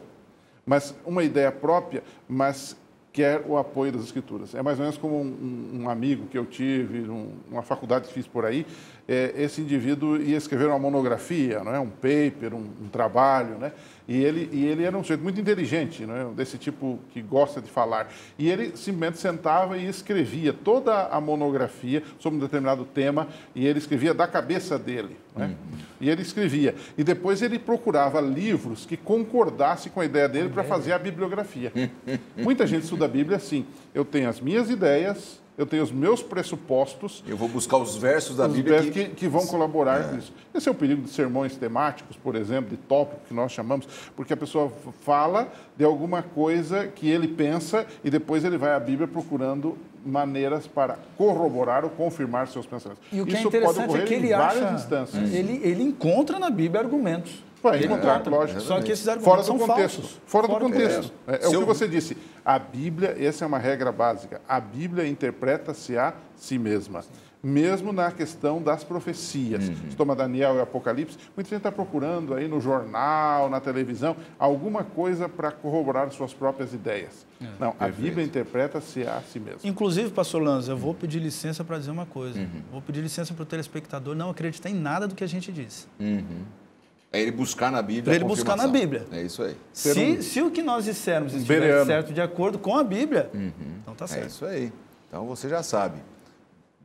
mas uma ideia própria, mas quer o apoio das Escrituras. É mais ou menos como um amigo que eu tive, uma faculdade que fiz por aí, esse indivíduo ia escrever uma monografia, não é? Um paper, um trabalho, né? E ele era um sujeito muito inteligente, não é? Desse tipo que gosta de falar. E ele simplesmente sentava e escrevia toda a monografia sobre um determinado tema, e ele escrevia da cabeça dele. Né? E ele escrevia. E depois ele procurava livros que concordassem com a ideia dele para fazer a bibliografia. Muita gente estuda a Bíblia assim. Eu tenho as minhas ideias, eu tenho os meus pressupostos. Eu vou buscar os versos da Bíblia que vão colaborar com isso. Esse é o perigo de sermões temáticos, por exemplo, de tópico que nós chamamos, porque a pessoa fala de alguma coisa que ele pensa e depois ele vai à Bíblia procurando maneiras para corroborar ou confirmar seus pensamentos. E o que é interessante é que ele acha, ele encontra na Bíblia argumentos. Vai encontrar, lógico. Só que esses argumentos são falsos. Fora do contexto. É o que você disse. A Bíblia, essa é uma regra básica, a Bíblia interpreta-se a si mesma. Mesmo na questão das profecias. Se toma Daniel e Apocalipse, muita gente está procurando aí no jornal, na televisão, alguma coisa para corroborar suas próprias ideias. Não, a Bíblia interpreta-se a si mesma. Inclusive, pastor Lanza, eu vou pedir licença para dizer uma coisa. Vou pedir licença para o telespectador não acreditar em nada do que a gente disse. É ele buscar na Bíblia. Para ele buscar na Bíblia. É isso aí. Se o que nós dissermos estiver certo de acordo com a Bíblia, então está certo. É isso aí. Então você já sabe.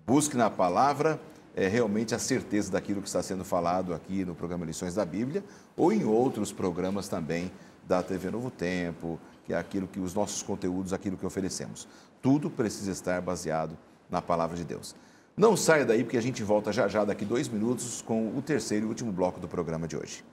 Busque na palavra realmente a certeza daquilo que está sendo falado aqui no programa Lições da Bíblia ou em outros programas também da TV Novo Tempo, que é aquilo que os nossos conteúdos, aquilo que oferecemos. Tudo precisa estar baseado na palavra de Deus. Não saia daí, porque a gente volta já daqui 2 minutos com o terceiro e último bloco do programa de hoje.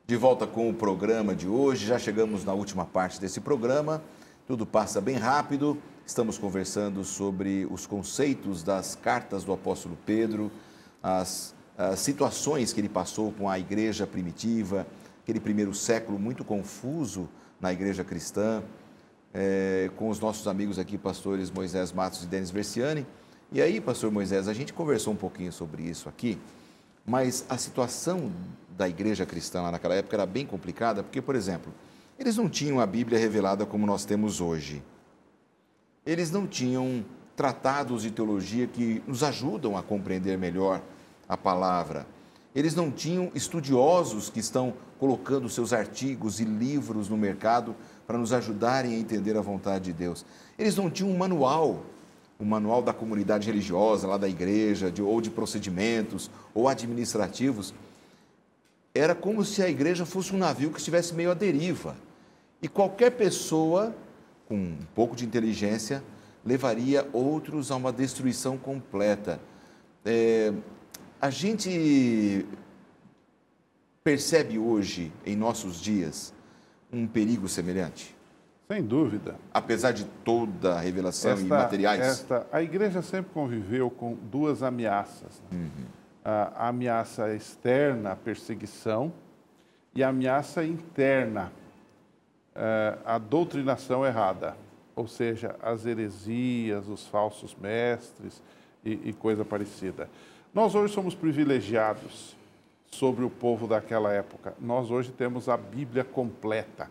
De volta com o programa de hoje, já chegamos na última parte desse programa, tudo passa bem rápido, estamos conversando sobre os conceitos das cartas do apóstolo Pedro, as situações que ele passou com a igreja primitiva, aquele primeiro século muito confuso na igreja cristã, com os nossos amigos aqui, pastores Moisés Matos e Denis Versiani. E aí, pastor Moisés, a gente conversou um pouquinho sobre isso aqui, mas a situação da igreja cristã lá naquela época era bem complicada, porque, por exemplo, eles não tinham a Bíblia revelada como nós temos hoje. Eles não tinham tratados de teologia que nos ajudam a compreender melhor a palavra. Eles não tinham estudiosos que estão colocando seus artigos e livros no mercado para nos ajudarem a entender a vontade de Deus. Eles não tinham um manual da comunidade religiosa, lá da igreja, ou de procedimentos, ou administrativos. Era como se a igreja fosse um navio que estivesse meio à deriva. E qualquer pessoa com um pouco de inteligência levaria outros a uma destruição completa. A gente percebe hoje, em nossos dias, um perigo semelhante? Sem dúvida. Apesar de toda a revelação e materiais? A igreja sempre conviveu com 2 ameaças. a ameaça externa, a perseguição, e a ameaça interna, a doutrinação errada, ou seja, as heresias, os falsos mestres e coisa parecida. Nós hoje somos privilegiados sobre o povo daquela época. Nós hoje temos a Bíblia completa.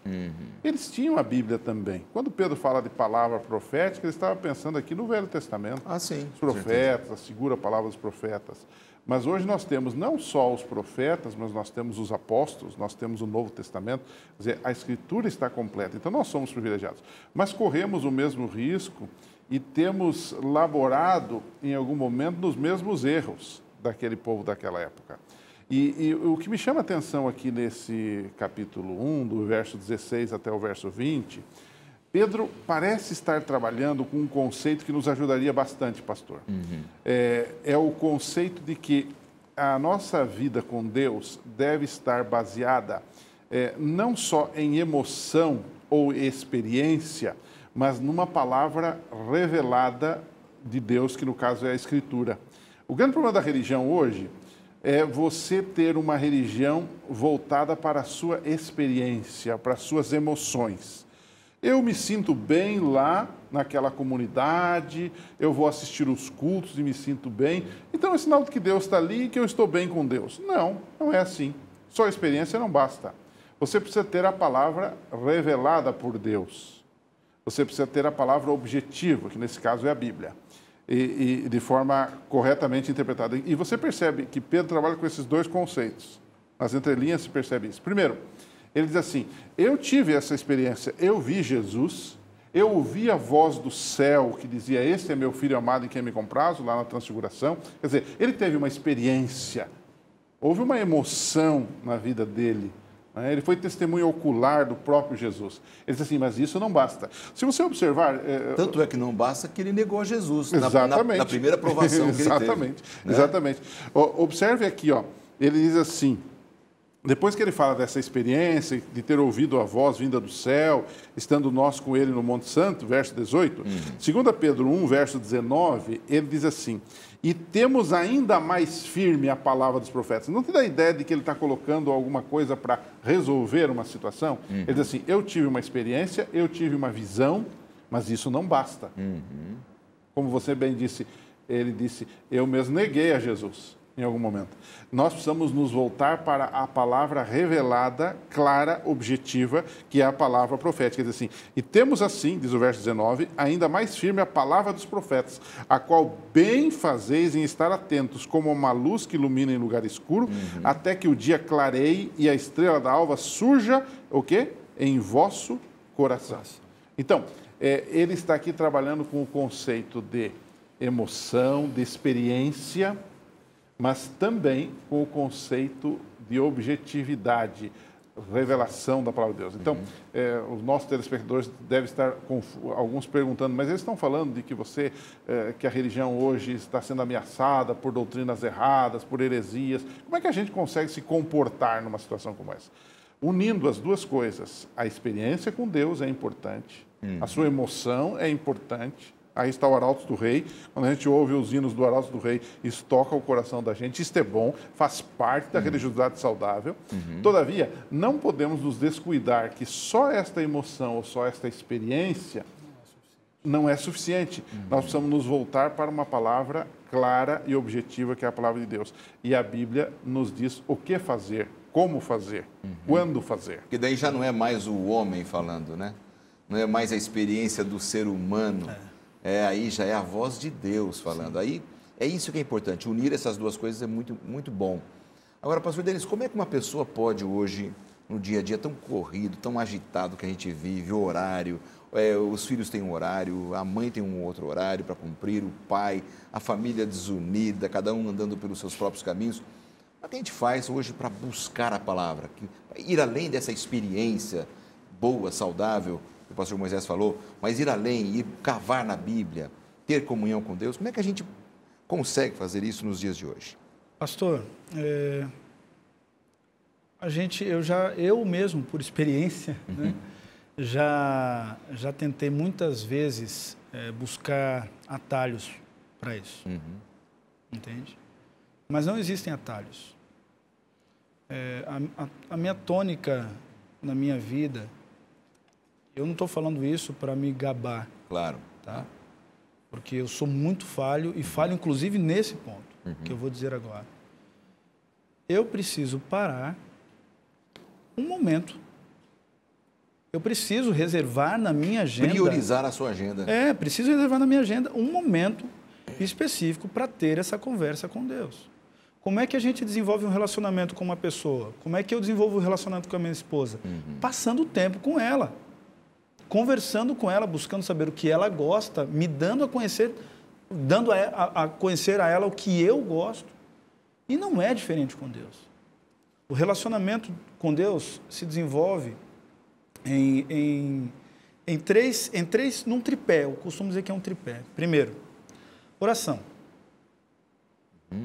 Eles tinham a Bíblia também. Quando Pedro fala de palavra profética, ele estava pensando aqui no Velho Testamento. Sim. Os profetas, a segura palavra dos profetas. Mas hoje nós temos não só os profetas, mas nós temos os apóstolos, nós temos o Novo Testamento. Quer dizer, a Escritura está completa. Então nós somos privilegiados. Mas corremos o mesmo risco e temos laborado, em algum momento, nos mesmos erros daquele povo daquela época. E o que me chama a atenção aqui nesse capítulo 1, do verso 16 até o verso 20, Pedro parece estar trabalhando com um conceito que nos ajudaria bastante, pastor. É o conceito de que a nossa vida com Deus deve estar baseada não só em emoção ou experiência, mas numa palavra revelada de Deus, que no caso é a Escritura. O grande problema da religião hoje é você ter uma religião voltada para a sua experiência, para as suas emoções. Eu me sinto bem lá naquela comunidade, eu vou assistir os cultos e me sinto bem. Então é sinal de que Deus está ali e que eu estou bem com Deus. Não, não é assim. Só a experiência não basta. Você precisa ter a palavra revelada por Deus. Você precisa ter a palavra objetiva, que nesse caso é a Bíblia. E de forma corretamente interpretada. E você percebe que Pedro trabalha com esses dois conceitos. Nas entrelinhas se percebe isso. Primeiro, ele diz assim, eu tive essa experiência, eu vi Jesus, eu ouvi a voz do céu que dizia, este é meu filho amado em quem me comprazo, lá na Transfiguração. Quer dizer, ele teve uma experiência, houve uma emoção na vida dele. Ele foi testemunha ocular do próprio Jesus. Ele diz assim, mas isso não basta. Se você observar... Tanto é que não basta que ele negou a Jesus exatamente. Na primeira provação que ele teve. Exatamente, né? Exatamente. Observe aqui, ele diz assim, depois que ele fala dessa experiência, de ter ouvido a voz vinda do céu, estando nós com ele no Monte Santo, verso 18, 2 Pedro 1, verso 19, ele diz assim, e temos ainda mais firme a palavra dos profetas. Não te dá a ideia de que ele está colocando alguma coisa para resolver uma situação? Ele diz assim, eu tive uma experiência, eu tive uma visão, mas isso não basta. Como você bem disse, ele disse, eu mesmo neguei a Jesus em algum momento. Nós precisamos nos voltar para a palavra revelada, clara, objetiva, que é a palavra profética. Diz assim, e temos assim, diz o verso 19, ainda mais firme a palavra dos profetas, a qual bem fazeis em estar atentos, como uma luz que ilumina em lugar escuro, até que o dia clareie e a estrela da alva surja, o quê? Em vosso coração. Então, ele está aqui trabalhando com o conceito de emoção, de experiência, mas também com o conceito de objetividade, revelação da palavra de Deus. Então, os nossos telespectadores devem estar alguns perguntando, mas eles estão falando de que que a religião hoje está sendo ameaçada por doutrinas erradas, por heresias. Como é que a gente consegue se comportar numa situação como essa? Unindo as duas coisas, a experiência com Deus é importante, a sua emoção é importante. Aí está o Arautos do Rei. Quando a gente ouve os hinos do Arautos do Rei, isso toca o coração da gente. Isso é bom, faz parte da religiosidade saudável. Todavia, não podemos nos descuidar que só esta emoção ou só esta experiência não é suficiente. Nós precisamos nos voltar para uma palavra clara e objetiva, que é a palavra de Deus. E a Bíblia nos diz o que fazer, como fazer, quando fazer. Porque daí já não é mais o homem falando, né? Não é mais a experiência do ser humano. Aí já é a voz de Deus falando. Sim. Aí é isso que é importante, unir essas duas coisas é muito, muito bom. Agora, pastor Denis, como é que uma pessoa pode hoje, no dia a dia tão corrido, tão agitado que a gente vive, o horário, os filhos têm um horário, a mãe tem um outro horário para cumprir, o pai, a família desunida, cada um andando pelos seus próprios caminhos. O que a gente faz hoje para buscar a palavra? Ir além dessa experiência boa, saudável, que o pastor Moisés falou, mas ir além, ir cavar na Bíblia, ter comunhão com Deus, como é que a gente consegue fazer isso nos dias de hoje? Pastor, eu mesmo, por experiência, né, já tentei muitas vezes buscar atalhos para isso, entende? Mas não existem atalhos. A minha tônica na minha vida, eu não estou falando isso para me gabar. Claro. Tá? Porque eu sou muito falho e falho inclusive nesse ponto, que eu vou dizer agora. Eu preciso parar um momento. Eu preciso reservar na minha agenda... Priorizar a sua agenda. Preciso reservar na minha agenda um momento específico para ter essa conversa com Deus. Como é que a gente desenvolve um relacionamento com uma pessoa? Como é que eu desenvolvo um relacionamento com a minha esposa? Passando tempo com ela. Conversando com ela, buscando saber o que ela gosta, me dando a conhecer, dando a conhecer a ela o que eu gosto. E não é diferente com Deus. O relacionamento com Deus se desenvolve num tripé. Eu costumo dizer que é um tripé. Primeiro, oração.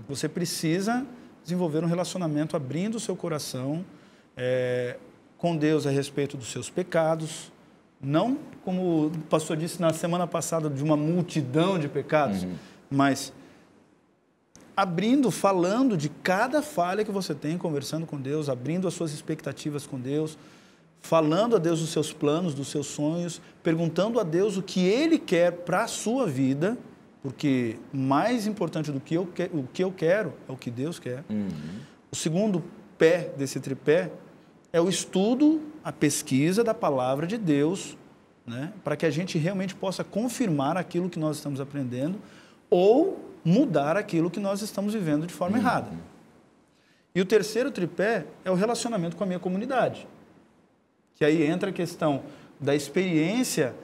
Você precisa desenvolver um relacionamento abrindo o seu coração com Deus a respeito dos seus pecados. Não, como o pastor disse na semana passada, de uma multidão de pecados, mas abrindo, falando de cada falha que você tem, conversando com Deus, abrindo as suas expectativas com Deus, falando a Deus dos seus planos, dos seus sonhos, perguntando a Deus o que Ele quer para a sua vida, porque mais importante do que o que eu quero é o que Deus quer. O segundo pé desse tripé é o estudo, a pesquisa da palavra de Deus, né, para que a gente realmente possa confirmar aquilo que nós estamos aprendendo ou mudar aquilo que nós estamos vivendo de forma errada. E o terceiro tripé é o relacionamento com a minha comunidade, que aí entra a questão da experiência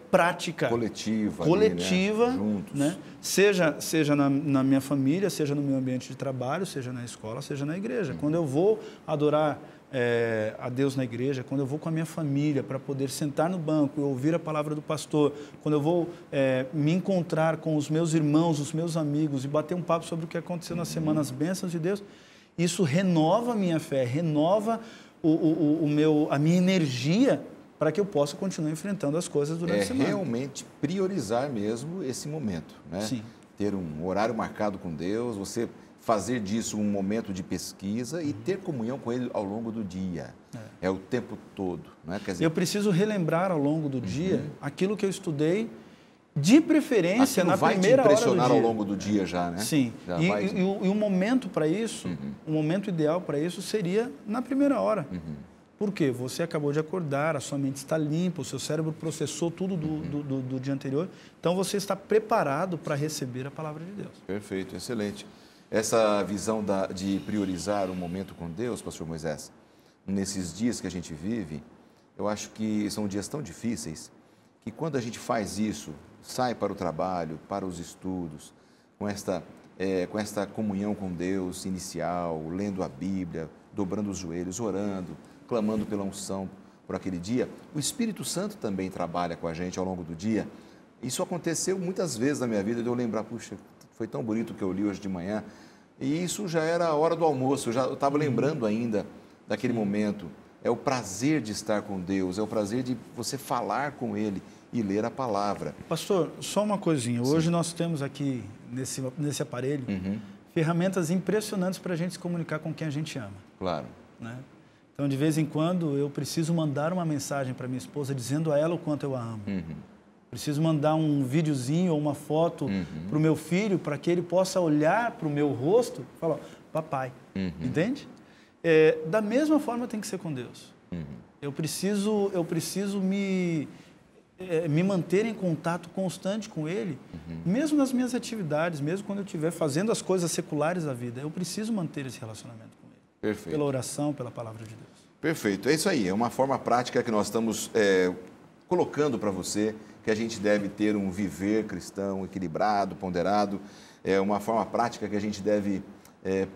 prática, coletiva, ali, né? Juntos. Né? Seja na minha família, seja no meu ambiente de trabalho, seja na escola, seja na igreja. Quando eu vou adorar a Deus na igreja, quando eu vou com a minha família para poder sentar no banco e ouvir a palavra do pastor, quando eu vou me encontrar com os meus irmãos, os meus amigos e bater um papo sobre o que aconteceu na semana, as bênçãos de Deus, isso renova a minha fé, renova a minha energia para que eu possa continuar enfrentando as coisas durante a semana. Realmente priorizar mesmo esse momento, né? Sim. Ter um horário marcado com Deus, você fazer disso um momento de pesquisa e ter comunhão com Ele ao longo do dia. É o tempo todo, né? Quer dizer, eu preciso relembrar ao longo do dia aquilo que eu estudei, de preferência na primeira hora do dia. Vai te impressionar ao longo do dia já, né? Sim. E o momento para isso, o momento ideal para isso seria na primeira hora. Por quê? Você acabou de acordar, a sua mente está limpa, o seu cérebro processou tudo do dia anterior, então você está preparado para receber a palavra de Deus. Perfeito, excelente. Essa visão de priorizar o momento com Deus, pastor Moisés, nesses dias que a gente vive, eu acho que são dias tão difíceis que quando a gente faz isso, sai para o trabalho, para os estudos, com esta comunhão com Deus inicial, lendo a Bíblia, dobrando os joelhos, orando, clamando pela unção por aquele dia, o Espírito Santo também trabalha com a gente ao longo do dia. Isso aconteceu muitas vezes na minha vida, de eu lembrar, puxa, foi tão bonito o que eu li hoje de manhã, e isso já era a hora do almoço, eu estava lembrando ainda daquele momento. É o prazer de estar com Deus, é o prazer de você falar com Ele e ler a palavra. Pastor, só uma coisinha, hoje nós temos aqui nesse aparelho ferramentas impressionantes para a gente se comunicar com quem a gente ama. Claro. Né? Então, de vez em quando, eu preciso mandar uma mensagem para minha esposa dizendo a ela o quanto eu a amo. Preciso mandar um videozinho ou uma foto para o meu filho, para que ele possa olhar para o meu rosto e falar, papai, entende? Da mesma forma tem que ser com Deus. Eu preciso me manter em contato constante com Ele, mesmo nas minhas atividades, mesmo quando eu estiver fazendo as coisas seculares da vida, eu preciso manter esse relacionamento com Ele. Perfeito. Pela oração, pela palavra de Deus. Perfeito, é isso aí, é uma forma prática que nós estamos colocando para você, que a gente deve ter um viver cristão equilibrado, ponderado, é uma forma prática que a gente deve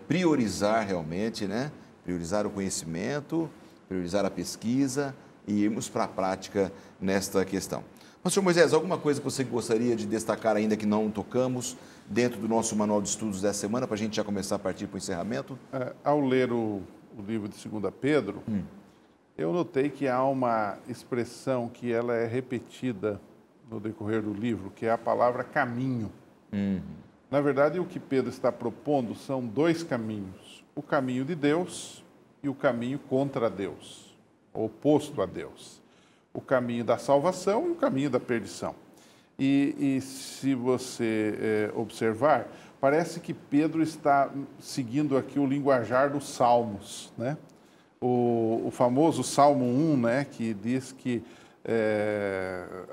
priorizar realmente, né? Priorizar o conhecimento, priorizar a pesquisa e irmos para a prática nesta questão. Pastor Moisés, alguma coisa que você gostaria de destacar ainda que não tocamos dentro do nosso manual de estudos dessa semana, para a gente já começar a partir para o encerramento? Ao ler o livro de 2 Pedro, eu notei que há uma expressão que ela é repetida no decorrer do livro, que é a palavra caminho. Na verdade, o que Pedro está propondo são dois caminhos: o caminho de Deus e o caminho contra Deus, oposto a Deus. O caminho da salvação e o caminho da perdição. E se você observar, parece que Pedro está seguindo aqui o linguajar dos Salmos, né? O famoso Salmo 1, né, que diz que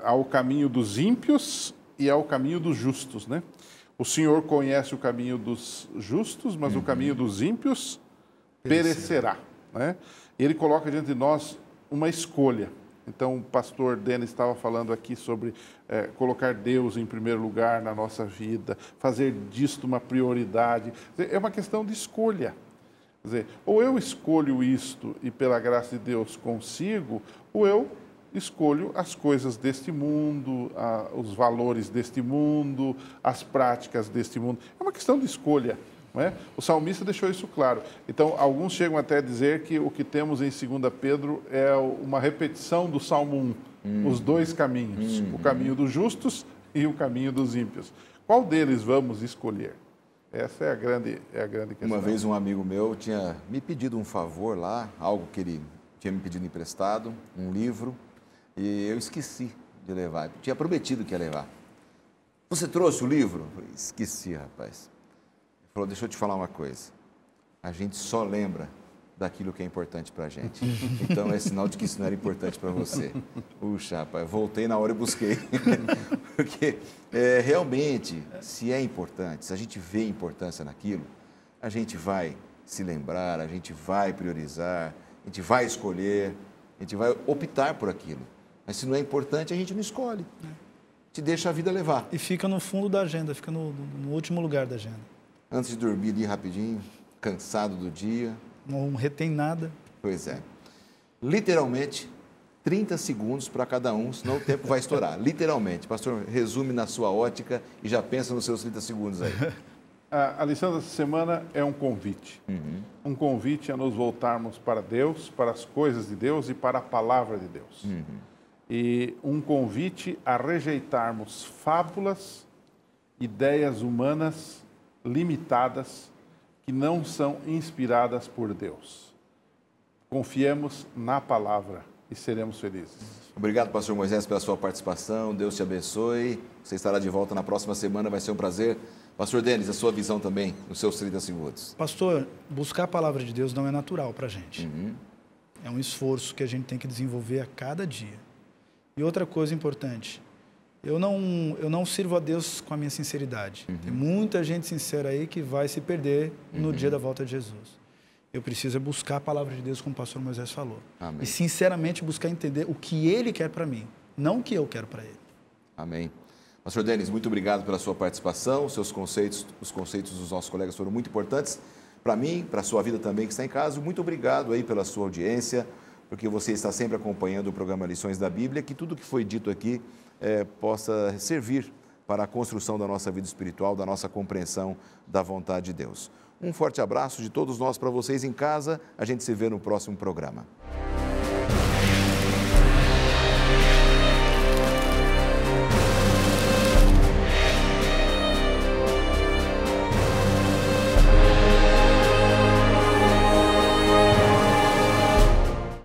há o caminho dos ímpios e há o caminho dos justos, né? O Senhor conhece o caminho dos justos, mas o caminho dos ímpios perecerá, né? Ele coloca diante de nós uma escolha. Então, o pastor Denis estava falando aqui sobre colocar Deus em primeiro lugar na nossa vida, fazer disto uma prioridade. É uma questão de escolha. Quer dizer, ou eu escolho isto e pela graça de Deus consigo, ou eu escolho as coisas deste mundo, os valores deste mundo, as práticas deste mundo. É uma questão de escolha. Não é? O salmista deixou isso claro. Então, alguns chegam até a dizer que o que temos em 2 Pedro é uma repetição do Salmo 1, os dois caminhos, o caminho dos justos e o caminho dos ímpios. Qual deles vamos escolher? Essa é a grande questão. Uma vez um amigo meu tinha me pedido um favor lá, algo que ele tinha me pedido emprestado, um livro, e eu esqueci de levar. Eu tinha prometido que ia levar. Você trouxe o livro? Eu falei, esqueci, rapaz. Ele falou, deixa eu te falar uma coisa. A gente só lembra daquilo que é importante para a gente. Então é sinal de que isso não era importante para você. Puxa, rapaz, voltei na hora e busquei. Porque realmente, se é importante, se a gente vê importância naquilo, a gente vai se lembrar, a gente vai priorizar, a gente vai escolher, a gente vai optar por aquilo. Mas se não é importante, a gente não escolhe. Te deixa a vida levar. E fica no fundo da agenda, fica no último lugar da agenda. Antes de dormir ali rapidinho, cansado do dia. Não retém nada. Pois é. Literalmente, 30 segundos para cada um, senão o tempo vai estourar. Literalmente. Pastor, resume na sua ótica e já pensa nos seus 30 segundos aí. A lição dessa semana é um convite. Um convite a nos voltarmos para Deus, para as coisas de Deus e para a palavra de Deus. E um convite a rejeitarmos fábulas, ideias humanas limitadas que não são inspiradas por Deus. Confiemos na palavra e seremos felizes. Obrigado, pastor Moisés, pela sua participação. Deus te abençoe. Você estará de volta na próxima semana, vai ser um prazer. Pastor Denis, a sua visão também, nos seus 30 segundos. Pastor, buscar a palavra de Deus não é natural para a gente. É um esforço que a gente tem que desenvolver a cada dia. E outra coisa importante, eu não sirvo a Deus com a minha sinceridade. Tem muita gente sincera aí que vai se perder no dia da volta de Jesus. Eu preciso buscar a palavra de Deus, como o pastor Moisés falou. Amém. E sinceramente buscar entender o que Ele quer para mim, não o que eu quero para Ele. Amém. Pastor Denis, muito obrigado pela sua participação. Os conceitos dos nossos colegas foram muito importantes para mim, para a sua vida também que está em casa. Muito obrigado aí pela sua audiência, porque você está sempre acompanhando o programa Lições da Bíblia, que tudo que foi dito aqui possa servir para a construção da nossa vida espiritual, da nossa compreensão da vontade de Deus. Um forte abraço de todos nós para vocês em casa. A gente se vê no próximo programa.